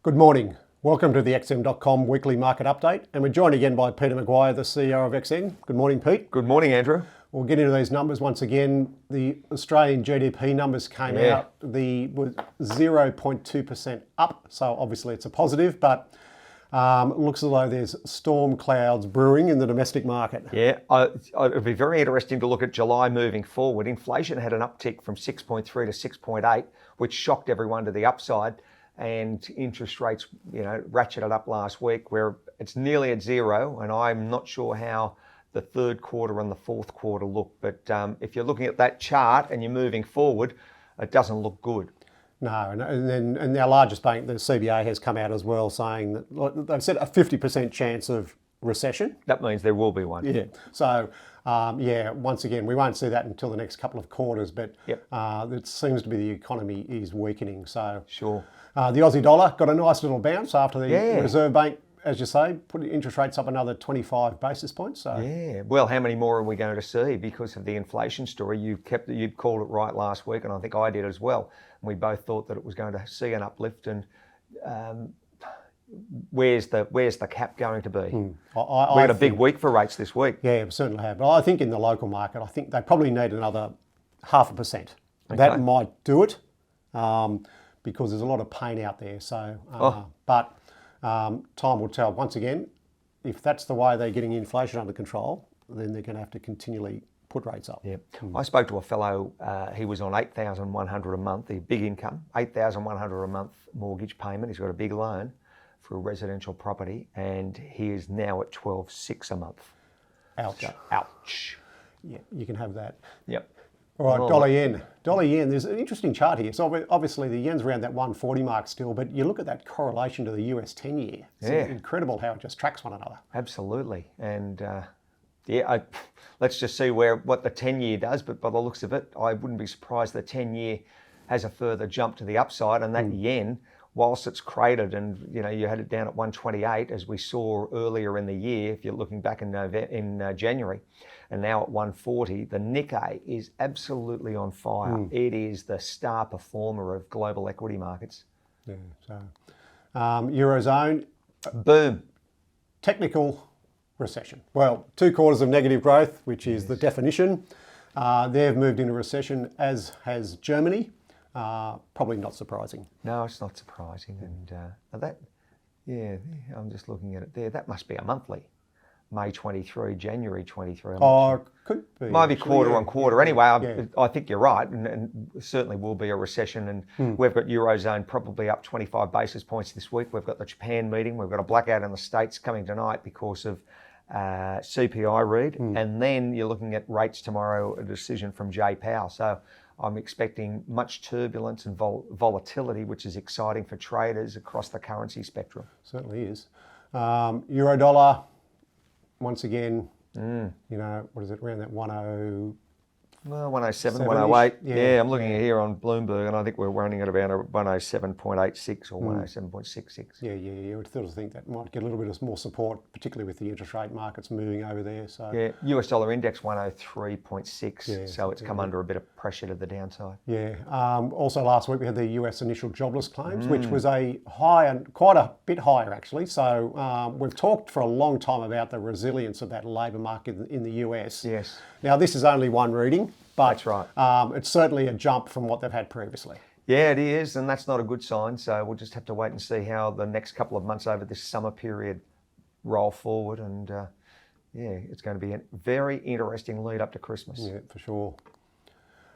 Good morning. Welcome to the XM.com weekly market update, and we're joined again by Peter McGuire, the CEO of XM. Good morning, Pete. Good morning, Andrew. We'll get into these numbers once again. The Australian GDP numbers came out. The was 0.2% up, so obviously it's a positive, but it looks as though there's storm clouds brewing in the domestic market. Yeah, it'll be very interesting to look at July moving forward. Inflation had an uptick from 6.3 to 6.8, which shocked everyone to the upside. And interest rates, ratcheted up last week, where it's nearly at zero. And I'm not sure how the third quarter and the fourth quarter look. But if you're looking at that chart and you're moving forward, it doesn't look good. No, and our largest bank, the CBA, has come out as well saying that they've said a 50% chance of recession. That means there will be one. Yeah. So, once again, we won't see that until the next couple of quarters, but it seems to be the economy is weakening. So, sure. The Aussie dollar got a nice little bounce after the Reserve Bank, as you say, put interest rates up another 25 basis points. So. Yeah, well, how many more are we going to see because of the inflation story? You'd called it right last week, and I think I did as well. And we both thought that it was going to see an uplift, and where's the cap going to be? We had a big week for rates this week. Yeah, we certainly have. But I think in the local market, I think they probably need another 0.5%. Okay. That might do it. Because there's a lot of pain out there. So, but time will tell. Once again, if that's the way they're getting inflation under control, then they're going to have to continually put rates up. Yeah. I spoke to a fellow, he was on $8,100 a month, a big income, $8,100 a month mortgage payment. He's got a big loan for a residential property, and he is now at $12,600 a month. Ouch. So, ouch. Yeah, you can have that. Yep. All right, dollar yen. Dollar yen, there's an interesting chart here. So obviously the yen's around that 140 mark still, but you look at that correlation to the US 10-year. It's incredible how it just tracks one another. Absolutely. And let's just see what the 10-year does. But by the looks of it, I wouldn't be surprised the 10-year has a further jump to the upside. And that yen, whilst it's cratered and you had it down at 128, as we saw earlier in the year, if you're looking back in January, and now at 140, the Nikkei is absolutely on fire. It is the star performer of global equity markets. Yeah. So, Eurozone, boom. Technical recession. Well, 2 quarters of negative growth, which is the definition. They've moved into recession, as has Germany. Probably not surprising. No, it's not surprising. And I'm just looking at it there. That must be a monthly. May 23, January 23. Could be. Might be quarter on quarter. Anyway, I think you're right, and certainly will be a recession. And we've got Eurozone probably up 25 basis points this week. We've got the Japan meeting. We've got a blackout in the States coming tonight because of CPI read. And then you're looking at rates tomorrow, a decision from Jay Powell. So I'm expecting much turbulence and volatility, which is exciting for traders across the currency spectrum. Certainly is. Euro dollar, once again, what is it, around that 107, 108. Yeah, I'm looking at here on Bloomberg, and I think we're running at about 107.86 or 107.66. Yeah. You would still think that might get a little bit more support, particularly with the interest rate markets moving over there. So US dollar index 103.6, so it's come under a bit of pressure to the downside. Yeah. Also last week we had the US initial jobless claims, which was quite a bit higher actually. So we've talked for a long time about the resilience of that labour market in the US. Yes. Now this is only one reading. But that's right. It's certainly a jump from what they've had previously. Yeah, it is, and that's not a good sign. So we'll just have to wait and see how the next couple of months over this summer period roll forward. And it's going to be a very interesting lead up to Christmas. Yeah, for sure.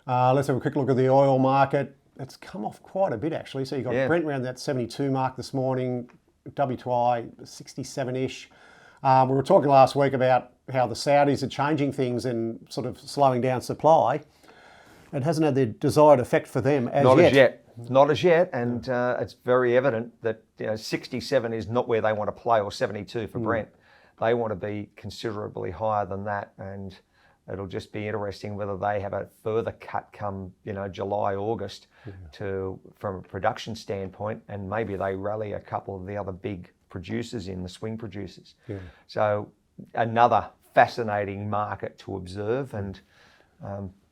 Let's have a quick look at the oil market. It's come off quite a bit actually. So you've got Brent around that 72 mark this morning, WTI 67-ish. We were talking last week about how the Saudis are changing things and sort of slowing down supply. It hasn't had the desired effect for them as yet. Not as yet, and it's very evident that 67 is not where they want to play, or 72 for Brent. They want to be considerably higher than that, and it'll just be interesting whether they have a further cut come July, August from a production standpoint, and maybe they rally a couple of the other big producers in the swing producers. So another fascinating market to observe, and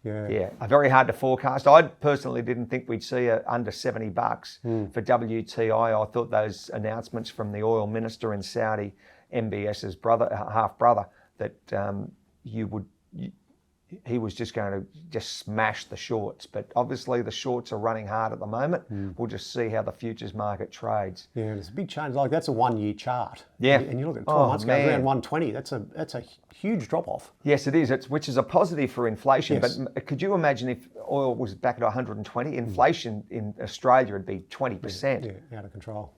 Yeah, very hard to forecast. I personally didn't think we'd see it under $70 for WTI. I thought those announcements from the oil minister in Saudi, MBS's half brother, that he was just going to just smash the shorts. But obviously the shorts are running hard at the moment. We'll just see how the futures market trades. Yeah, there's a big change. Like that's a 1 year chart. Yeah. And you look at 12 months ago, around 120. That's a huge drop off. Yes, it is. Which is a positive for inflation. Yes. But could you imagine if oil was back at 120? Inflation in Australia would be 20%. Yeah, out of control.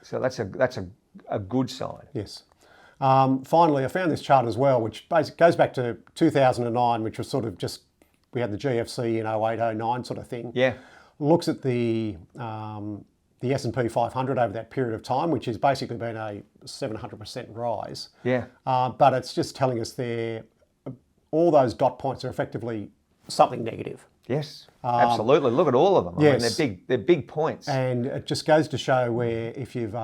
So that's a good sign. Yes. Finally, I found this chart as well, which basically goes back to 2009, which was sort of just, we had the GFC in 08, 09 sort of thing. Yeah. Looks at the S&P 500 over that period of time, which has basically been a 700% rise. Yeah. But it's just telling us there, all those dot points are effectively something negative. Yes, absolutely. Look at all of them. Yes. I mean, they're big points. And it just goes to show where if you've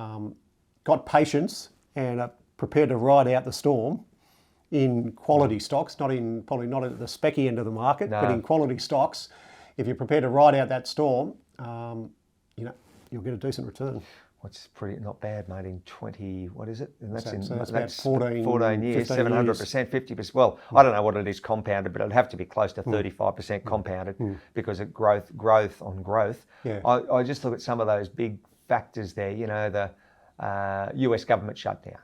got patience and are prepared to ride out the storm in quality stocks, probably not at the specky end of the market, but in quality stocks, if you're prepared to ride out that storm, you'll get a decent return. What's pretty not bad, mate, in 20, what is it? And that's about 14 years, 700%, 50%. Well, I don't know what it is compounded, but it'd have to be close to 35% compounded because of growth on growth. Yeah. I just look at some of those big factors there, the US government shutdown.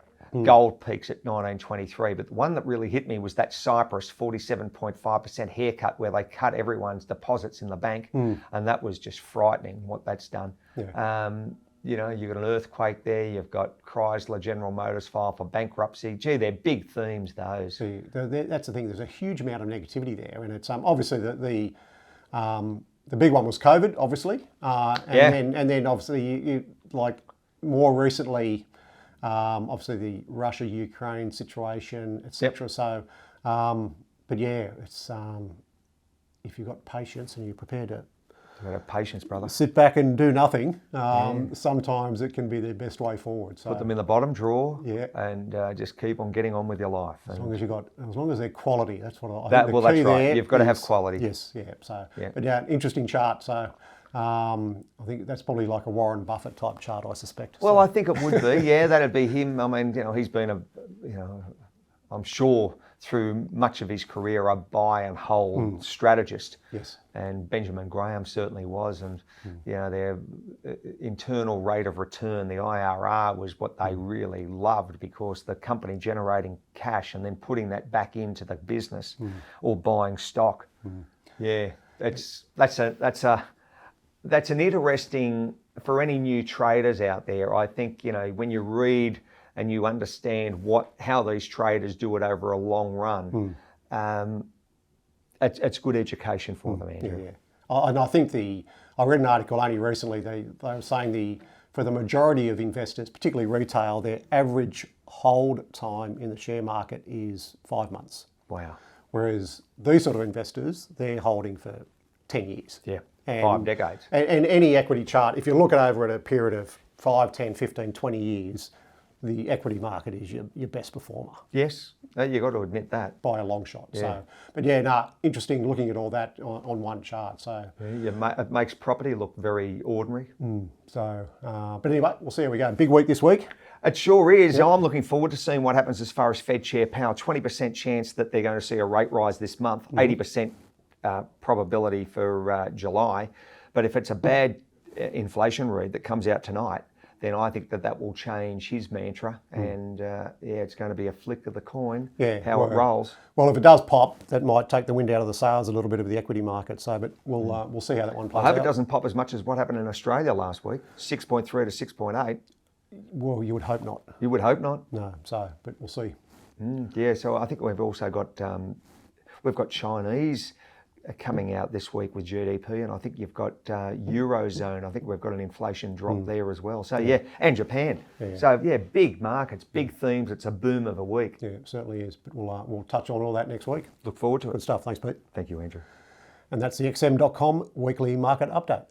Gold peaks at 1923, but the one that really hit me was that Cyprus 47.5% haircut where they cut everyone's deposits in the bank, and that was just frightening what that's done. Yeah. You've got an earthquake there, you've got Chrysler, General Motors file for bankruptcy. Gee, they're big themes, those. See, that's the thing, there's a huge amount of negativity there, and it's obviously the big one was COVID, obviously, and then obviously you like more recently, obviously the Russia-Ukraine situation, etc. So, but yeah, it's if you've got patience and you're prepared to have patience, brother. Sit back and do nothing. Sometimes it can be the best way forward. So put them in the bottom drawer, and just keep on getting on with your life. As long as they're quality, that's what I think. That's right. You've got to have quality. Yes, yeah. So, but yeah, interesting chart. So. I think that's probably like a Warren Buffett type chart, I suspect. Well, I think it would be. Yeah, that'd be him. I mean, he's been I'm sure through much of his career, a buy and hold strategist. Yes. And Benjamin Graham certainly was. And, their internal rate of return, the IRR, was what they really loved because the company generating cash and then putting that back into the business or buying stock. Yeah, that's an interesting, for any new traders out there, I think, when you read and you understand how these traders do it over a long run, it's good education for them, Andrew. Yeah. And I think I read an article only recently, they were saying for the majority of investors, particularly retail, their average hold time in the share market is 5 months. Wow. Whereas these sort of investors, they're holding for 10 years. Yeah. 5 decades. And any equity chart, if you look at over at a period of 5, 10, 15, 20 years, the equity market is your best performer. Yes, you've got to admit that. By a long shot. Yeah. So, but yeah, interesting looking at all that on one chart. So it makes property look very ordinary. But anyway, we'll see how we go. Big week this week. It sure is. Yep. I'm looking forward to seeing what happens as far as Fed Chair Powell. 20% chance that they're going to see a rate rise this month. 80% probability for July. But if it's a bad inflation read that comes out tonight, then I think that will change his mantra, and it's going to be a flick of the coin, it rolls. Well, if it does pop, that might take the wind out of the sails a little bit of the equity market. So, but we'll see how that one plays out. I hope it doesn't pop as much as what happened in Australia last week, 6.3 to 6.8. Well, you would hope not. You would hope not. No. So, but we'll see. Yeah. So I think we've also got Chinese coming out this week with GDP, and I think you've got Eurozone. I think we've got an inflation drop there as well. So and Japan. Yeah. So big markets, big themes. It's a boom of a week. Yeah, it certainly is. But we'll touch on all that next week. Look forward to it. Good stuff. Thanks, Pete. Thank you, Andrew. And that's the XM.com weekly market update.